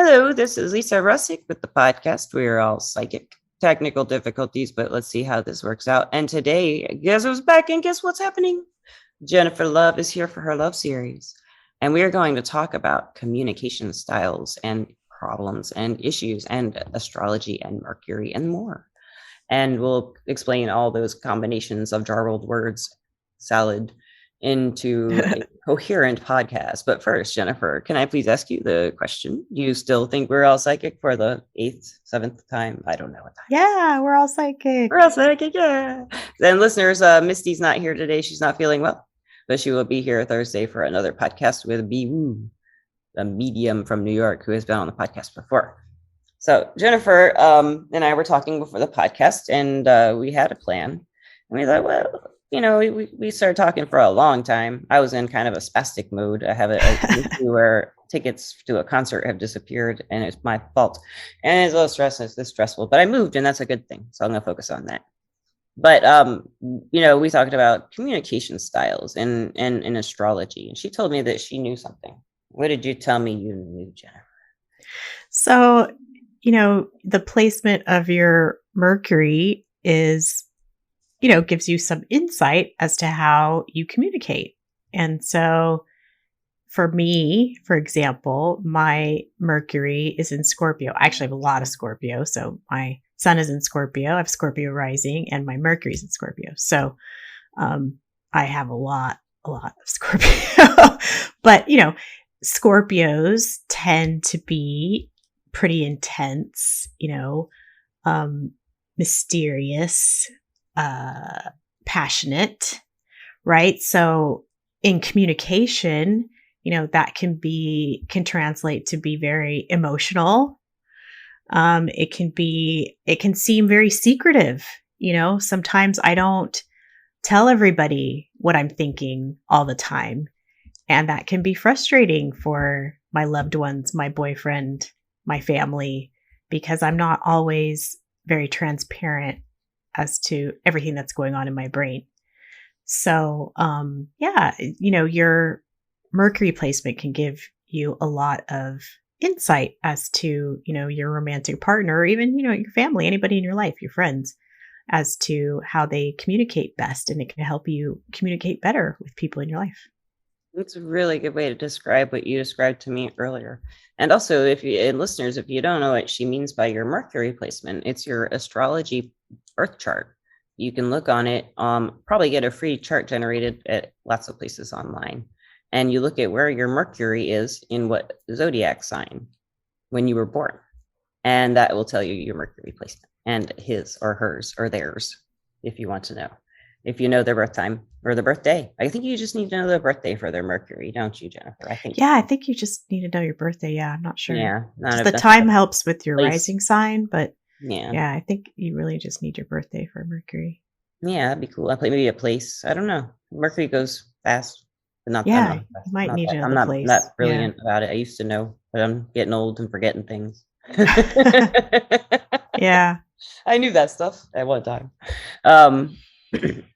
Hello, this is Lisa Russick with the podcast. We are all psychic. Technical difficulties, but let's see how this works out. And today, guess who's back and guess what's happening? Jennifer Love is here for her love series. And we are going to talk about communication styles and problems and issues and astrology and Mercury and more. And we'll explain all those combinations of jarbled words salad into a coherent podcast. But first, Jennifer, can I please ask you the question? Do you still think we're all psychic for the 8th, 7th time? I don't know what time. Yeah, we're all psychic. We're all psychic, yeah. Then listeners, Misty's not here today. She's not feeling well, but she will be here Thursday for another podcast with Biwu, a medium from New York who has been on the podcast before. So Jennifer and I were talking before the podcast, and we had a plan. And we thought, well, you know, we started talking for a long time. I was in kind of a spastic mode. I have a issue where tickets to a concert have disappeared, and it's my fault. And it's a little stressful, but I moved, and that's a good thing. So I'm going to focus on that. But, you know, we talked about communication styles and astrology, and she told me that she knew something. What did you tell me you knew, Jennifer? So, you know, the placement of your Mercury is, you know, gives you some insight as to how you communicate. And so for me, for example, my Mercury is in Scorpio. I actually have a lot of Scorpio. So my sun is in Scorpio. I have Scorpio rising and my Mercury is in Scorpio. So I have a lot of Scorpio. But, you know, Scorpios tend to be pretty intense, you know, mysterious, passionate, right? So in communication, you know, that can translate to be very emotional. It can seem very secretive. You know, sometimes I don't tell everybody what I'm thinking all the time. And that can be frustrating for my loved ones, my boyfriend, my family, because I'm not always very transparent as to everything that's going on in my brain. So, yeah, you know, your Mercury placement can give you a lot of insight as to, you know, your romantic partner, or even, you know, your family, anybody in your life, your friends, as to how they communicate best. And it can help you communicate better with people in your life. It's a really good way to describe what you described to me earlier. And also, listeners, if you don't know what she means by your Mercury placement, it's your astrology birth chart. You can look on it, probably get a free chart generated at lots of places online. And you look at where your Mercury is in what zodiac sign when you were born. And that will tell you your Mercury placement and his or hers or theirs, if you want to know. If you know their birth time or the birthday. I think you just need to know the birthday for their Mercury, don't you, Jennifer? I think you just need to know your birthday. Yeah, I'm not sure. Yeah. The time helps with your rising sign, but yeah, I think you really just need your birthday for Mercury. Yeah, that'd be cool. I'll play maybe a place. I don't know. Mercury goes fast, but not yeah, that fast. You might need another place. I'm not brilliant about it. I used to know, but I'm getting old and forgetting things. Yeah. I knew that stuff at one time.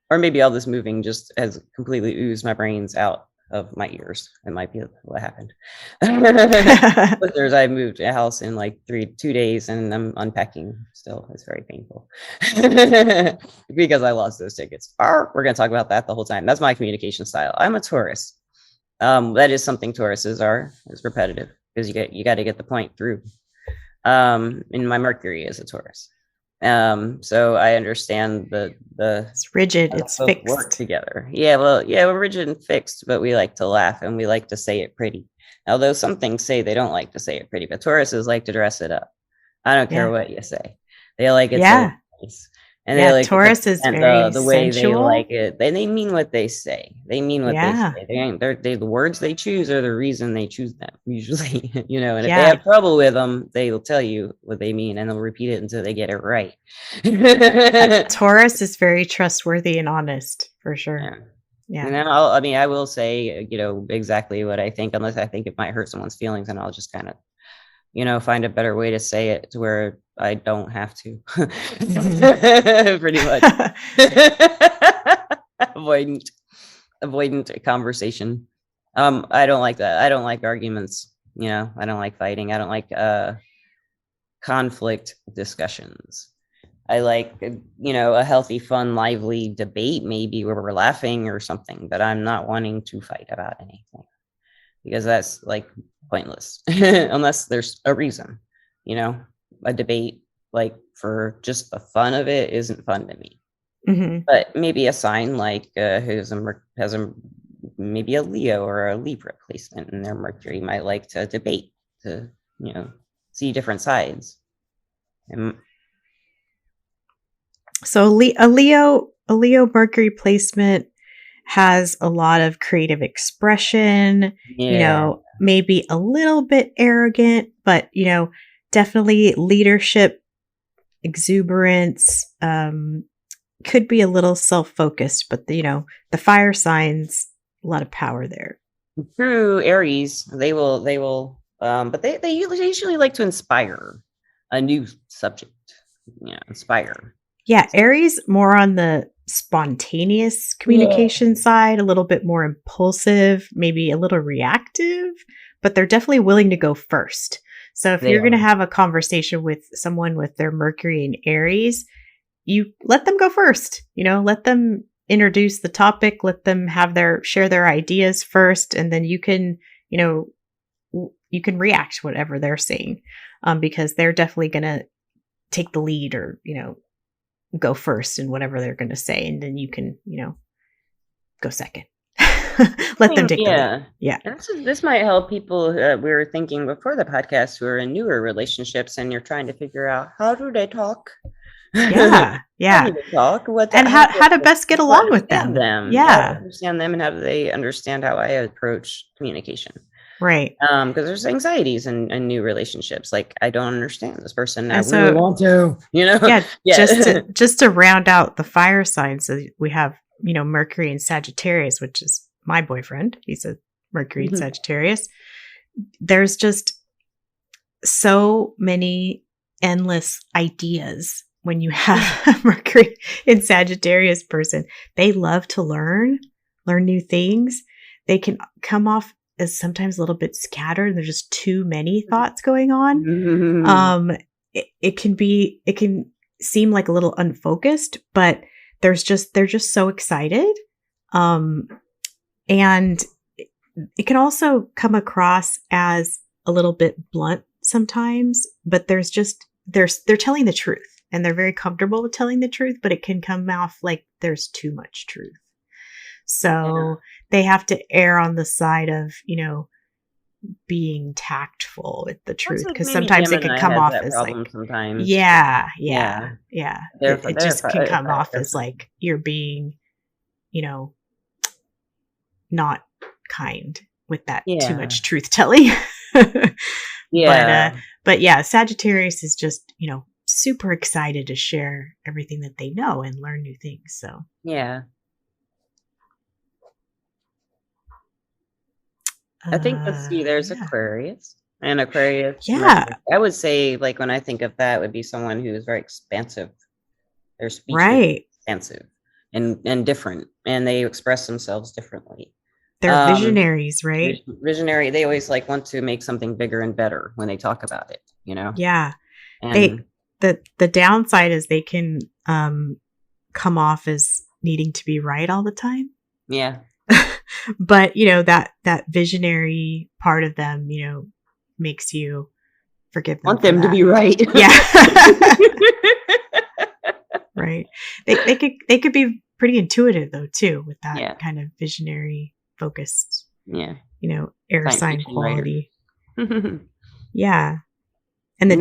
Or maybe all this moving just has completely oozed my brains out of my ears. It might be what happened. Listeners, I moved a house in like 2 days and I'm unpacking still. It's very painful because I lost those tickets. We're going to talk about that the whole time. That's my communication style. I'm a Taurus. That is something Tauruses are. It's repetitive because you got to get the point through. And my Mercury is a Taurus. So I understand the it's rigid, it's fixed. Work together. Yeah, we're rigid and fixed, but we like to laugh and we like to say it pretty. Although some things say they don't like to say it pretty, but Tauruses like to dress it up. I don't care what you say. They like it so nice. And they like Taurus is very the way sensual. They like it. They mean what they say. They mean what they say. The words they choose are the reason they choose them, usually. You know, and if they have trouble with them, they will tell you what they mean and they'll repeat it until they get it right. Taurus is very trustworthy and honest, for sure. Yeah. And then I will say, you know, exactly what I think, unless I think it might hurt someone's feelings, and I'll just kind of, you know, find a better way to say it to where I don't have to. Pretty much. Avoidant conversation. I don't like that. I don't like arguments. You know, I don't like fighting. I don't like conflict discussions. I like, a healthy, fun, lively debate, maybe where we're laughing or something, but I'm not wanting to fight about anything because that's like pointless unless there's a reason, you know, a debate like for just the fun of it isn't fun to me. Mm-hmm. But maybe a sign like has a maybe a Leo or a Libra placement in their Mercury might like to debate to see different sides. And So a Leo Mercury placement has a lot of creative expression, yeah, maybe a little bit arrogant, but definitely leadership, exuberance, could be a little self-focused, but the fire signs, a lot of power there. through Aries, they will, but they usually like to inspire a new subject. Yeah, inspire. Yeah, Aries more on the spontaneous Yeah. communication side, a little bit more impulsive, maybe a little reactive, but they're definitely willing to go first. So if They you're going to are. have a conversation with someone with their Mercury and Aries, you let them go first. Let them introduce the topic, let them share their ideas first, and then you can, you can react to whatever they're saying, because they're definitely going to take the lead or go first in whatever they're going to say, and then you can go second. Let them take the lead. Yeah. Yeah. And this might help people. We were thinking before the podcast who are in newer relationships and you're trying to figure out how do they talk? Yeah. How Yeah. do they talk? And how to best get along with understand them. them? Yeah, Yeah. understand them, and how do they understand how I approach communication? Right. Because there's anxieties in new relationships. Like I don't understand this person. I And really so, want to. yeah, Yeah. just to round out the fire signs, so we have, Mercury and Sagittarius, which is my boyfriend. He's a Mercury and Sagittarius. There's just so many endless ideas when you have a Mercury in Sagittarius person. They love to learn new things. They can come off as sometimes a little bit scattered. There's just too many thoughts going on. It can seem like a little unfocused, but they're just so excited. And it can also come across as a little bit blunt sometimes, but they're telling the truth and they're very comfortable with telling the truth, but it can come off like there's too much truth. So they have to err on the side of, being tactful with the truth, because Maybe sometimes it could Gemini come has off that as like, problem sometimes. yeah. They're It just can come off as like you're being, not kind with that too much truth telling. Yeah. But yeah, Sagittarius is just, super excited to share everything that they know and learn new things. So Yeah. I think let's see, there's yeah. Aquarius. And Aquarius, Yeah. I would say, like, when I think of that, would be someone who is very expansive. Their speech would be Right. expansive and different, and they express themselves differently. They're visionaries, right? Visionary. They always like want to make something bigger and better when they talk about it, Yeah. And The downside is they can come off as needing to be right all the time. yeah. But that visionary part of them, makes you forgive them. Want them to be right. Yeah. Right. They could be pretty intuitive though too, with that kind of visionary focused, air sign quality. Yeah. And the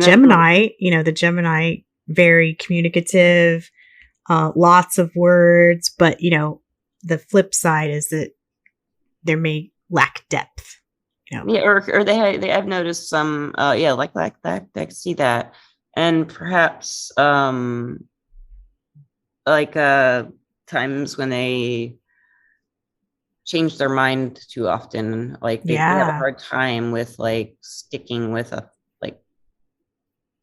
Gemini, very communicative, lots of words, but the flip side is that they may lack depth. Yeah, or they I've noticed some like that. I can see that. And perhaps like times when they change their mind too often, like they have a hard time with like sticking with a like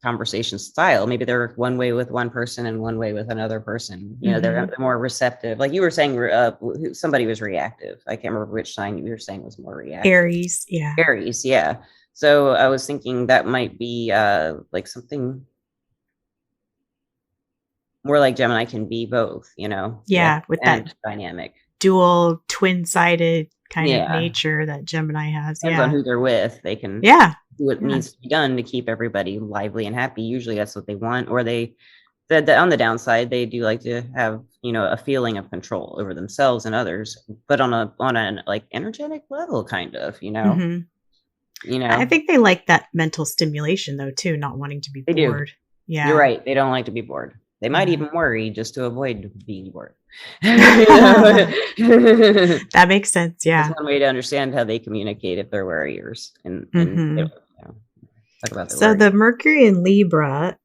conversation style. Maybe they're one way with one person and one way with another person. They're more receptive. Like you were saying, somebody was reactive. I can't remember which sign you were saying was more reactive. Aries, yeah. Aries, yeah. So I was thinking that might be like something more like Gemini can be both, the Yeah, with that and dynamic. dual twin-sided kind of Yeah. nature that Gemini has. Depends on Yeah. who they're with. They can Yeah. do what Yeah. needs to be done to keep everybody lively and happy. Usually that's what they want. Or on the downside, they do like to have, a feeling of control over themselves and others, but on an like energetic level, kind of, Hmm. you I know, think they like that mental stimulation though too, not wanting to be they do. bored. You're Yeah. right. They don't like to be bored. They might Yeah. even worry just to avoid being bored. That makes sense. That's Yeah. one way to understand how they communicate if they're worriers and Hmm. talk about their So worry. the Mercury in Libra,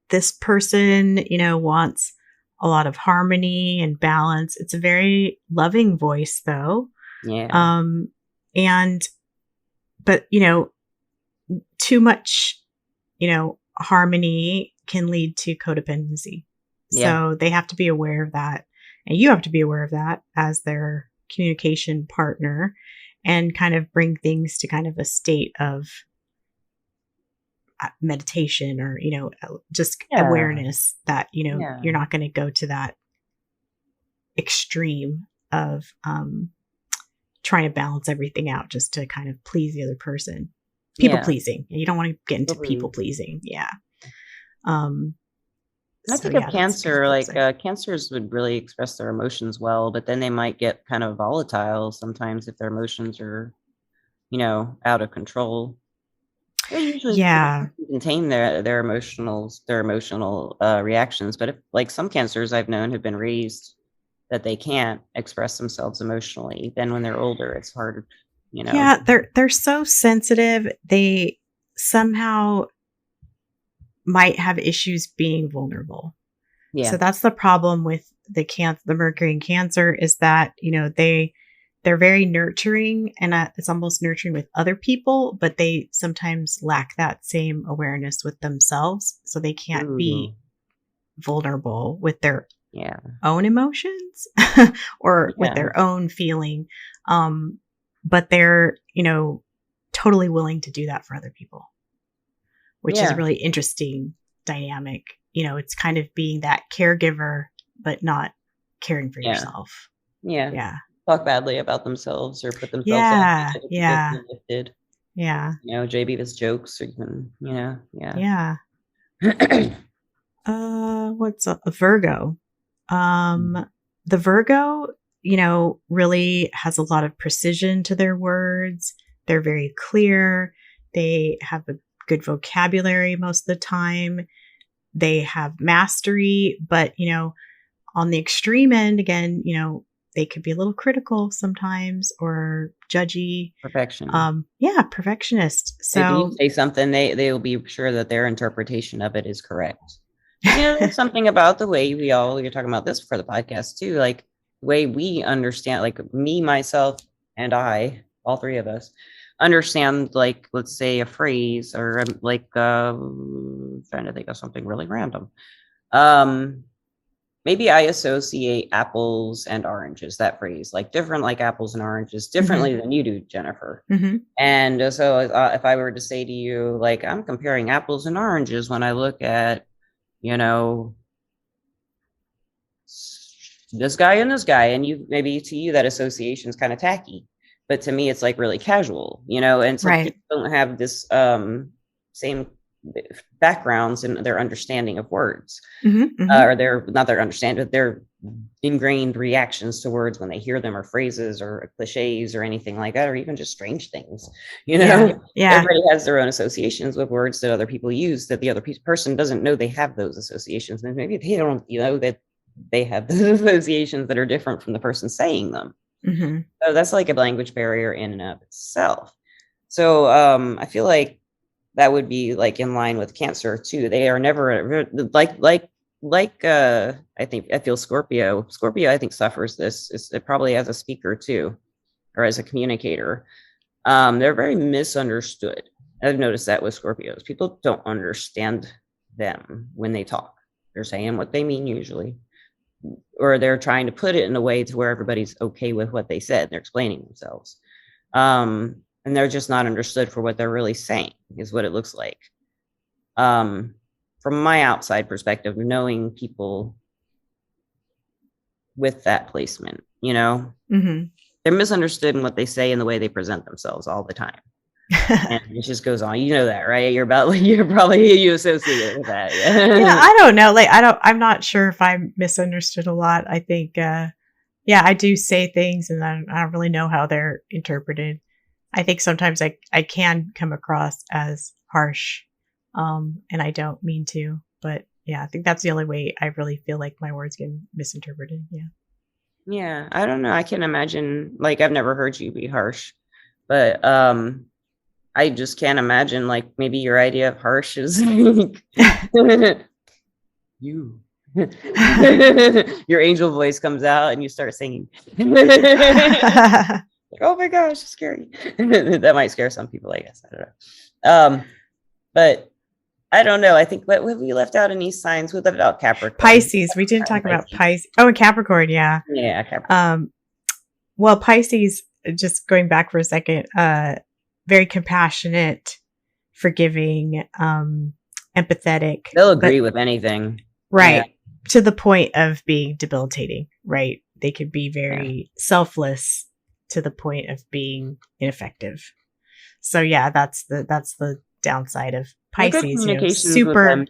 this person, wants a lot of harmony and balance. It's a very loving voice though. Yeah. Um, and, but, too much, harmony can lead to codependency. Yeah. So they have to be aware of that. And you have to be aware of that as their communication partner and kind of bring things to kind of a state of meditation or, just Yeah. awareness that, Yeah. you're not going to go to that extreme of trying to balance everything out just to kind of please the other person. People Yeah. pleasing. You don't want to get into people Totally. pleasing. Yeah. Um, And I so think of yeah, that's kind of Cancer, flip like side. Cancers would really express their emotions well, but then they might get kind of volatile sometimes if their emotions are, out of control. They usually Yeah. contain their emotional reactions, but if like some Cancers I've known have been raised that they can't express themselves emotionally, then when they're older, it's hard, you know. Yeah, they're so sensitive. They somehow might have issues being vulnerable. So Yeah. that's the problem with the Mercury in Cancer is that, they're very nurturing and it's almost nurturing with other people, but they sometimes lack that same awareness with themselves. So they can't Ooh. be vulnerable with their Yeah. own emotions or with Yeah. their own feeling. But they're, totally willing to do that for other people, which is a Yeah. really interesting dynamic. It's kind of being that caregiver, but not caring for Yeah. yourself. Yeah. Yeah. Talk badly about themselves or put themselves down Yeah. to people Yeah. feel lifted. Yeah. JB with jokes or even, yeah. Yeah. What's a Virgo? The Virgo, really has a lot of precision to their words. They're very clear. They have a good vocabulary most of the time. They have mastery, but, on the extreme end, again, they could be a little critical sometimes or judgy. Perfection. Yeah, perfectionist. If you So, say something, they'll be sure that their interpretation of it is correct. Because there's something about the way you're talking about this for the podcast too, like the way we understand, like me, myself, and I, all three of us, understand, like, let's say a phrase or like trying to think of something really random. Um Maybe I associate apples and oranges, that phrase, like different like apples and oranges, mhm, differently than you do, Jennifer. mhm, And so if I were to say to you, like, I'm comparing apples and oranges when I look at, you know, this guy and this guy, and you maybe to you that association is kind of tacky, but to me it's like really casual, and some right. people don't have this same backgrounds in their understanding of words, Mhm, mhm. or their not their understanding, but their ingrained reactions to words when they hear them, or phrases or cliches or anything like that, or even just strange things. Yeah. Yeah. Everybody has their own associations with words that other people use that the other person doesn't know they have those associations, and maybe they don't that they have those associations that are different from the person saying them. Mhm. So that's like a language barrier in and of itself. So I feel like that would be like in line with Cancer too. They are never I think I feel Scorpio I think suffers this. It probably as a speaker too, or as a communicator. They're very misunderstood. I've noticed that with Scorpios. People don't understand them when they talk. They're saying what they mean usually, or they're trying to put it in a way to where everybody's okay with what they said. They're explaining themselves. And they're just not understood for what they're really saying, is what it looks like. Um, from my outside perspective, knowing people with that placement, Mm-hmm. they're misunderstood in what they say and the way they present themselves all the time. And it just goes on. You know that, right? You're probably you associate it with that. Yeah, Yeah. I don't know. Like, I'm not sure if I'm misunderstood a lot. I think, yeah, I do say things and I don't really know how they're interpreted. I think sometimes I can come across as harsh, and I don't mean to. But yeah, I think that's the only way I really feel like my words get misinterpreted. Yeah. Yeah, I don't know. I can imagine, like, I've never heard you be harsh, but I just can't imagine, like, maybe your idea of harsh is like you. Your angel voice comes out and you start singing. Like, oh my gosh, it's scary. That might scare some people, I guess. I don't know. But I don't know. I think what we left out any signs with about Capricorn. Pisces. We didn't talk about Pisces. Pisces. Oh, and Capricorn. Yeah. Yeah, Capricorn. Well, Pisces, just going back for a second, very compassionate, forgiving, empathetic. They'll agree with anything. Right. Yeah. To the point of being debilitating, right? They could be very selfless to the point of being ineffective. So yeah, that's the downside of Pisces, super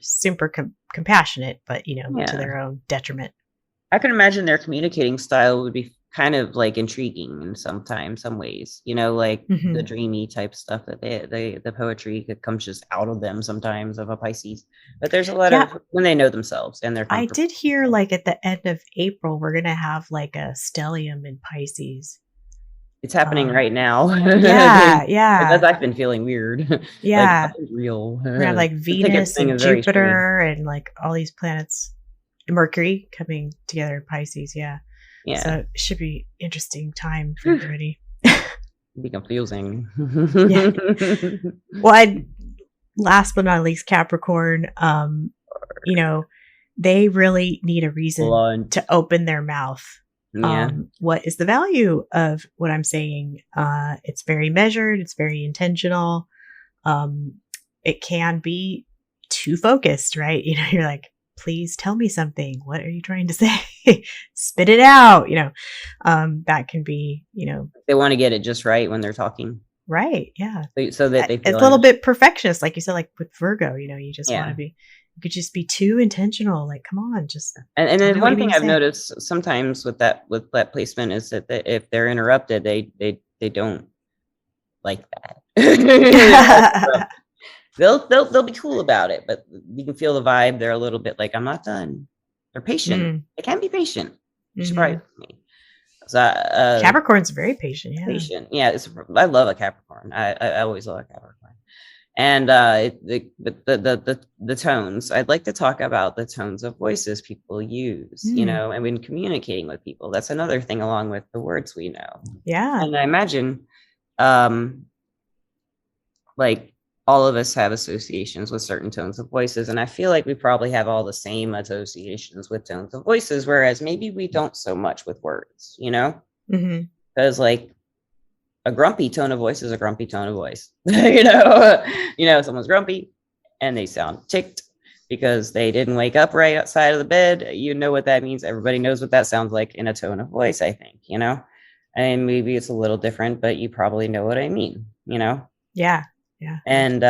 compassionate, but to their own detriment. I can imagine their communicating style would be kind of like intriguing in some ways, like the dreamy type stuff that the poetry that comes just out of them sometimes of a Pisces. But there's a lot of when they know themselves and they're I did hear like at the end of April, we're going to have like a stellium in Pisces. It's happening right now. Yeah, yeah. Because I've been feeling weird. Yeah. Like, real. We're going to have like Venus and Jupiter and like all these planets, Mercury coming together in Pisces. Yeah. Yeah. So it should be interesting time for everybody. Be confusing. Yeah. Well, last but not least, Capricorn, they really need a reason to open their mouth. Yeah. What is the value of what I'm saying? It's very measured. It's very intentional. It can be too focused, right? You're like, please tell me something. What are you trying to say? Spit it out. That can be, they want to get it just right when they're talking. Right. Yeah. So that they feel it's a little bit perfectionist. Like you said, like with Virgo, you just want to be, you could just be too intentional. Like, come on, just. And then one thing I've noticed sometimes with that placement is that if they're interrupted, they don't like that. They'll be cool about it, but you can feel the vibe. They're a little bit like, I'm not done. They're patient. They can be patient. Surprised me. So, Capricorn's very patient. Yeah. Patient. Yeah. I love a Capricorn. I always love a Capricorn. And the tones. I'd like to talk about the tones of voices people use, and when communicating with people. That's another thing along with the words we know. Yeah. And I imagine, like all of us have associations with certain tones of voices, and I feel like we probably have all the same associations with tones of voices, whereas maybe we don't so much with words, because like a grumpy tone of voice is a grumpy tone of voice. Someone's grumpy and they sound ticked because they didn't wake up right outside of the bed. You know what that means. Everybody knows what that sounds like in a tone of voice, I think, and maybe it's a little different, but you probably know what I mean, Yeah. Yeah. And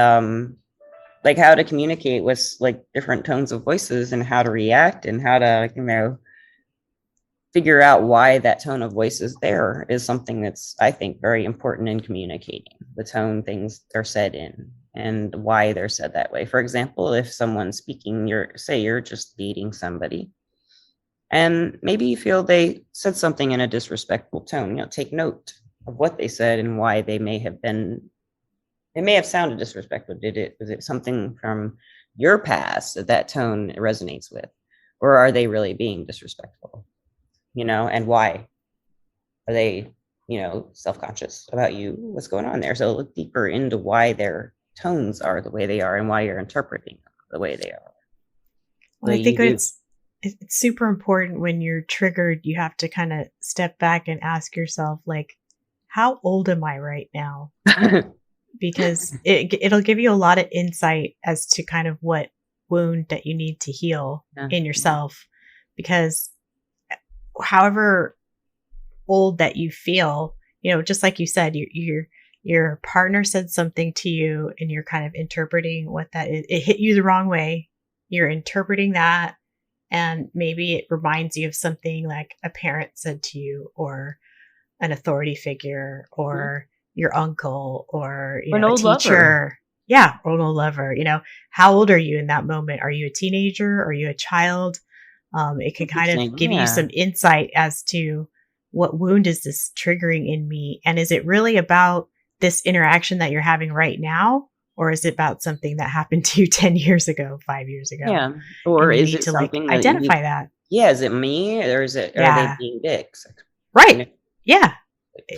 like how to communicate with like different tones of voices and how to react and how to, figure out why that tone of voice is there is something that's, I think, very important in communicating. The tone things are said in and why they're said that way. For example, if someone's speaking, you're just dating somebody and maybe you feel they said something in a disrespectful tone, take note of what they said and why they may have sounded disrespectful. Was it something from your past that tone resonates with? Or are they really being disrespectful? And why are they, self-conscious about you? What's going on there? So look deeper into why their tones are the way they are and why you're interpreting the way they are. Well, I think it's super important when you're triggered. You have to kind of step back and ask yourself, like, how old am I right now? Because it'll give you a lot of insight as to kind of what wound that you need to heal Yeah. in yourself. Because however old that you feel, just like you said, your partner said something to you and you're kind of interpreting what that is. It hit you the wrong way. You're interpreting that, and maybe it reminds you of something like a parent said to you, or an authority figure, or your uncle, or An a old lover. teacher. Yeah, or an old lover. How old are you in that moment? Are you a teenager? Are you a child? It can kind of give you some insight as to what wound is this triggering in me, and is it really about this interaction that you're having right now, or is it about something that happened to you 10 years ago, 5 years ago? Yeah. Or And you is need it to something that identify that. Yeah, is it me, or is it, are they Yeah. being dicks? Right. Yeah.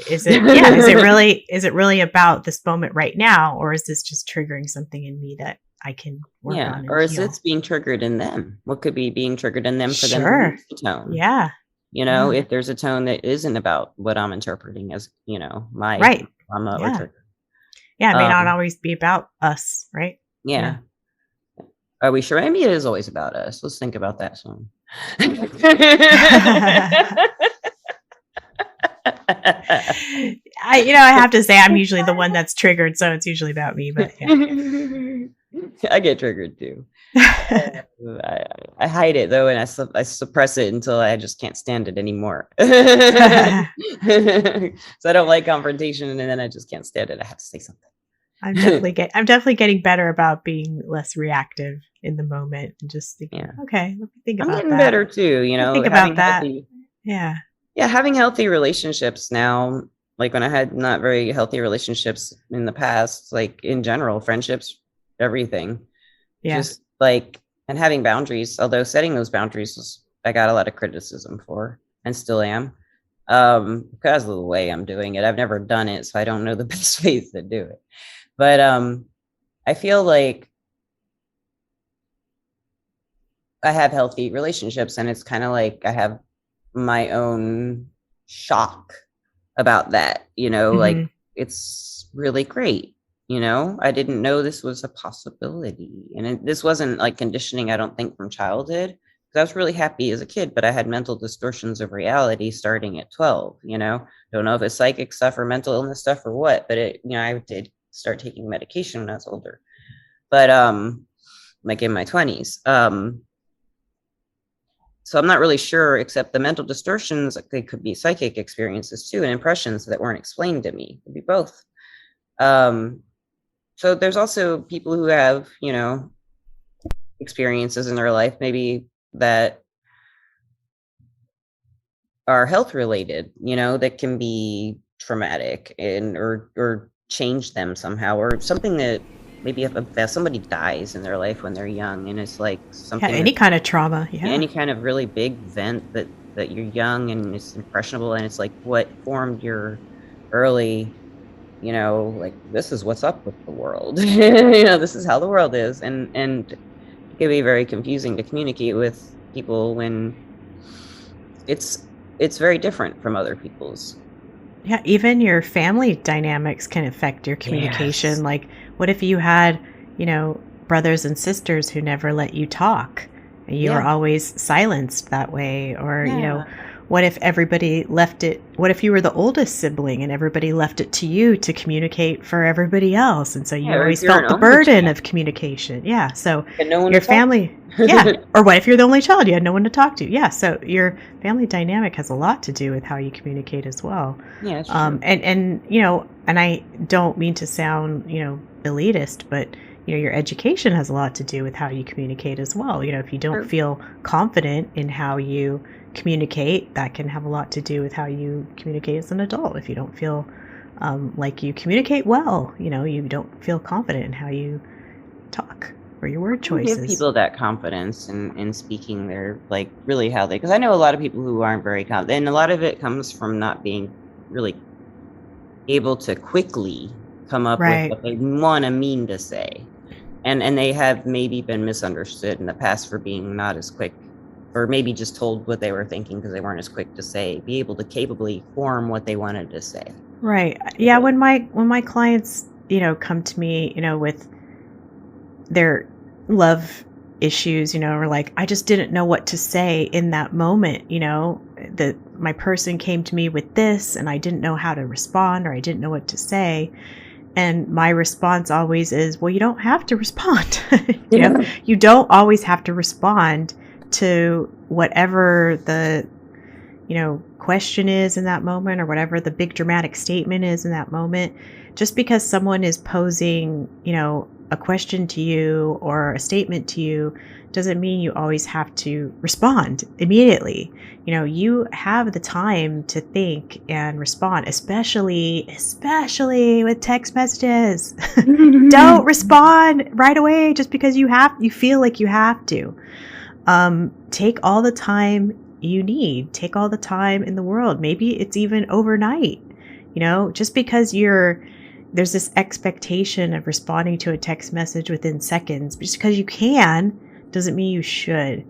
Is it really about this moment right now, or is this just triggering something in me that I can work on and or is heal? it being triggered in them? What could be being triggered in them for them to Sure. use the tone? Yeah. If there's a tone that isn't about what I'm interpreting as, my Right. trauma or Yeah. trigger. Yeah, it may not always be about us, right? Yeah. Are we sure? Maybe it is always about us. Let's think about that song. I have to say I'm usually the one that's triggered, so it's usually about me, but yeah. I get triggered too. I hide it though, and I suppress it until I just can't stand it anymore. So I don't like confrontation, and then I just can't stand it. I have to say something. I'm definitely getting better about being less reactive in the moment and just thinking, okay, let me think about that. I'm getting better too, think about that. Yeah. Yeah, having healthy relationships now, like when I had not very healthy relationships in the past, like in general, friendships, everything. Yeah. Just like, and having boundaries, although setting those boundaries I got a lot of criticism for, and still am, because of the way I'm doing it. I've never done it, so I don't know the best ways to do it. But I feel like I have healthy relationships, and it's kind of like I have my own shock about that, like it's really great. I didn't know this was a possibility, and this wasn't like conditioning, I don't think, from childhood, because I was really happy as a kid, but I had mental distortions of reality starting at 12. Don't know if it's psychic stuff or mental illness stuff or what, but I did start taking medication when I was older, but like in my 20s. So I'm not really sure, except the mental distortions, they could be psychic experiences too, and impressions that weren't explained to me. It could be both. So there's also people who have, experiences in their life, maybe that are health related, that can be traumatic and or change them somehow, or something that maybe if somebody dies in their life when they're young, and it's like something, any kind of trauma, any kind of really big event that you're young and it's impressionable, and it's like what formed your early, like, this is what's up with the world. This is how the world is, and it can be very confusing to communicate with people when it's very different from other people's. Yeah, even your family dynamics can affect your communication. Yes. Like, what if you had, brothers and sisters who never let you talk, and you were always silenced that way? Or, what if everybody left it? What if you were the oldest sibling and everybody left it to you to communicate for everybody else? And so you always felt the burden of communication. Yeah. So your family, Or what if you're the only child? You had no one to talk to. Yeah. So your family dynamic has a lot to do with how you communicate as well. Yeah. It's true. And I don't mean to sound, elitist, but your education has a lot to do with how you communicate as well. If you don't feel confident in how you communicate, that can have a lot to do with how you communicate as an adult. If you don't feel like you communicate well, you don't feel confident in how you talk or your word choices. Give people that confidence in speaking their, like, really how they, because I know a lot of people who aren't very confident, and a lot of it comes from not being really able to quickly come up with what they want to mean to say, and they have maybe been misunderstood in the past for being not as quick, or maybe just told what they were thinking because they weren't as quick to say, be able to capably form what they wanted to say. Right. Yeah, when my clients, come to me, with their love issues, or like I just didn't know what to say in that moment, that my person came to me with this and I didn't know how to respond or I didn't know what to say. And my response always is, well, you don't have to respond. Yeah. You don't always have to respond to whatever the, question is in that moment or whatever the big dramatic statement is in that moment. Just because someone is posing, a question to you or a statement to you doesn't mean you always have to respond immediately. You have the time to think and respond, especially with text messages. Don't respond right away just because you feel like you have to. Take all the time you need. Take all the time in the world. Maybe it's even overnight. Just because there's this expectation of responding to a text message within seconds, just because you can doesn't mean you should.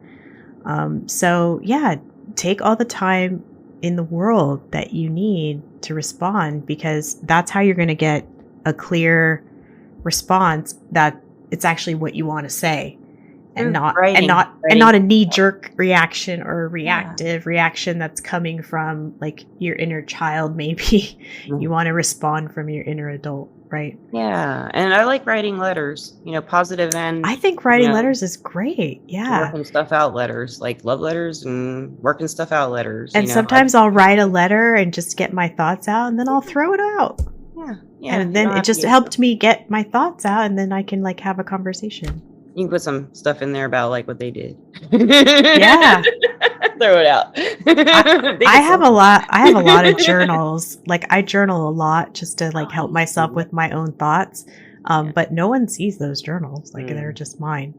So yeah, take all the time in the world that you need to respond, because that's how you're going to get a clear response that it's actually what you want to say, and not a knee-jerk reaction or a reactive reaction that's coming from like your inner child. Maybe you want to respond from your inner adult, right? Yeah, and I like writing letters, positive and I think writing letters is great. Yeah. Working stuff out letters, like love letters and working stuff out letters. And sometimes I'll write a letter and just get my thoughts out, and then I'll throw it out. Yeah. And then it just helped me get my thoughts out, and then I can like have a conversation. You can put some stuff in there about like what they did. Yeah. Throw it out. I have a lot of journals. Like I journal a lot just to like help myself with my own thoughts. But no one sees those journals. Like they're just mine.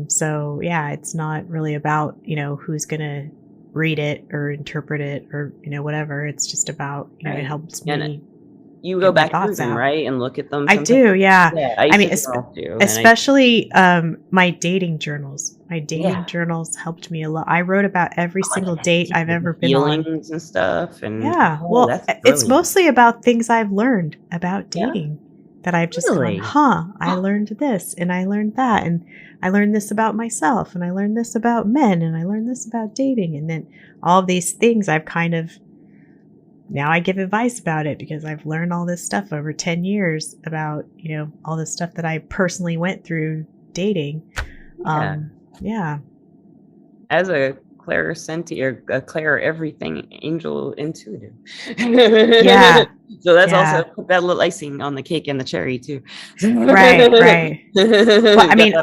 So yeah, it's not really about, who's going to read it or interpret it or, whatever. It's just about, it helps me. You go back through them, right? And look at them. I do, yeah. I mean, too, especially my dating journals. My dating journals helped me a lot. I wrote about every single date I've ever been on. Feelings and stuff. And yeah, well, it's mostly about things I've learned about dating that I've just gone, I learned this and I learned that. And I learned this about myself and I learned this about men and I learned this about dating. And then all of these things I've kind of, now I give advice about it because I've learned all this stuff over 10 years about, all this stuff that I personally went through dating. Yeah. As a clairsentient or a clair everything angel intuitive. Yeah. So that's also that little icing on the cake and the cherry too. Right. Well, I mean,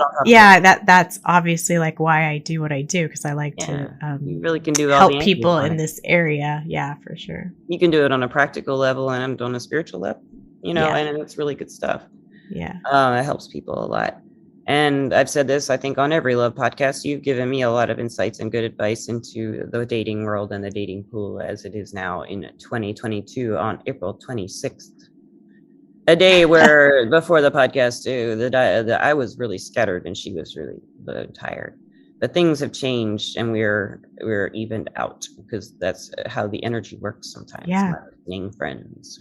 that's obviously like why I do what I do, because I like to you really can do help people in this area. Yeah, for sure. You can do it on a practical level and on a spiritual level, and it's really good stuff. Yeah. It helps people a lot. And I've said this, I think, on every love podcast. You've given me a lot of insights and good advice into the dating world and the dating pool as it is now in 2022 on April 26th. A day where before the podcast, I was really scattered and she was really tired. But things have changed and we're evened out, because that's how the energy works sometimes. Yeah. Being friends.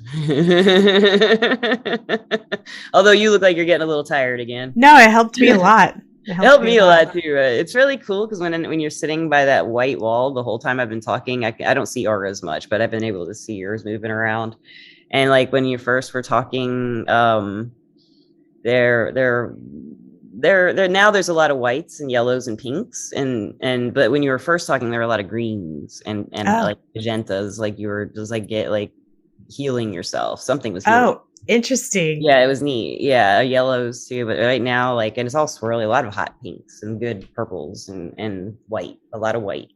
Although you look like you're getting a little tired again. No, it helped me a lot. It helped me a lot too. It's really cool because when you're sitting by that white wall the whole time I've been talking, I don't see auras much, but I've been able to see yours moving around. And like when you first were talking, there now there's a lot of whites and yellows and pinks but when you were first talking there were a lot of greens and like magentas, like you were just like healing yourself. Something was healing. Oh, interesting. Yeah, it was neat. Yeah, yellows too, but right now and it's all swirly, a lot of hot pinks and good purples and white, a lot of white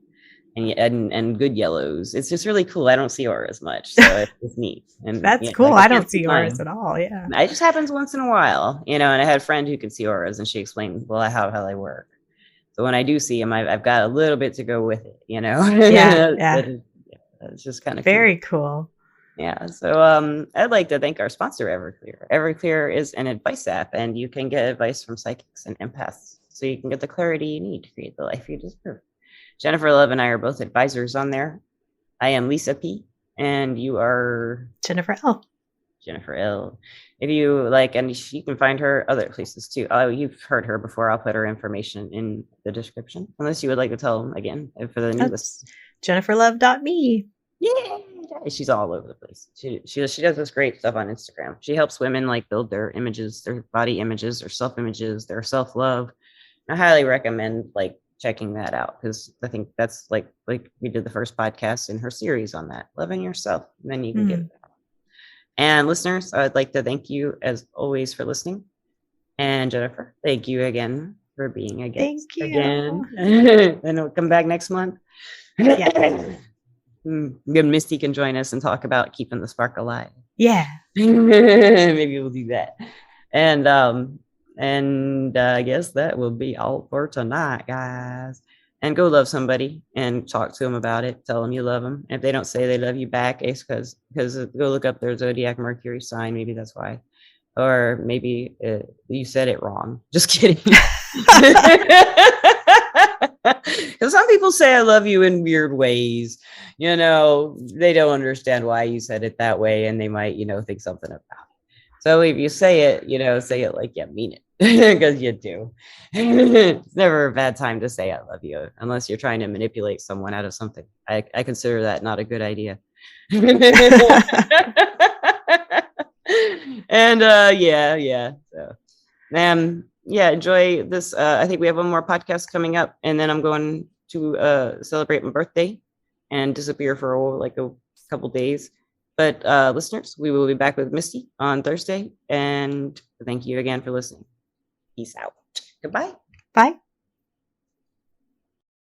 and good yellows. It's just really cool. I don't see auras much, so it's neat. And that's cool. I don't see auras at all. Yeah, it just happens once in a while, and I had a friend who could see auras, and she explained how they work. So when I do see them, I've got a little bit to go with it. Yeah. It's just kind of very cool. Yeah. So I'd like to thank our sponsor, Everclear. Everclear is an advice app, and you can get advice from psychics and empaths, so you can get the clarity you need to create the life you deserve. Jennifer Love and I are both advisors on there. I am Lisa P. And you are Jennifer L. Jennifer L. If you like, and you can find her other places too. Oh, you've heard her before. I'll put her information in the description, unless you would like to tell them again for the new That's list. jenniferlove.me. Yeah, she's all over the place. She does this great stuff on Instagram. She helps women like build their images, their body images, their self images, their self love. I highly recommend like checking that out because I think that's like we did the first podcast in her series on that, loving yourself. And then you can get it. And listeners, I'd like to thank you as always for listening. And Jennifer, thank you again for being a guest Thank you. again. And we'll come back next month. Yeah. Good Misty can join us and talk about keeping the spark alive. Yeah. Maybe we'll do that. And I guess that will be all for tonight, guys. And go love somebody and talk to them about it. Tell them you love them. If they don't say they love you back, it's because go look up their zodiac Mercury sign. Maybe that's why. Or maybe you said it wrong. Just kidding. Because some people say I love you in weird ways. You know, they don't understand why you said it that way, and they might, think something about it. So if you say it, say it like you mean it, because you do. It's never a bad time to say I love you, unless you're trying to manipulate someone out of something. I consider that not a good idea. And yeah. So enjoy this. I think we have one more podcast coming up, and then I'm going to celebrate my birthday and disappear for like a couple days. But listeners, we will be back with Misty on Thursday, and thank you again for listening. Peace out. Goodbye. Bye.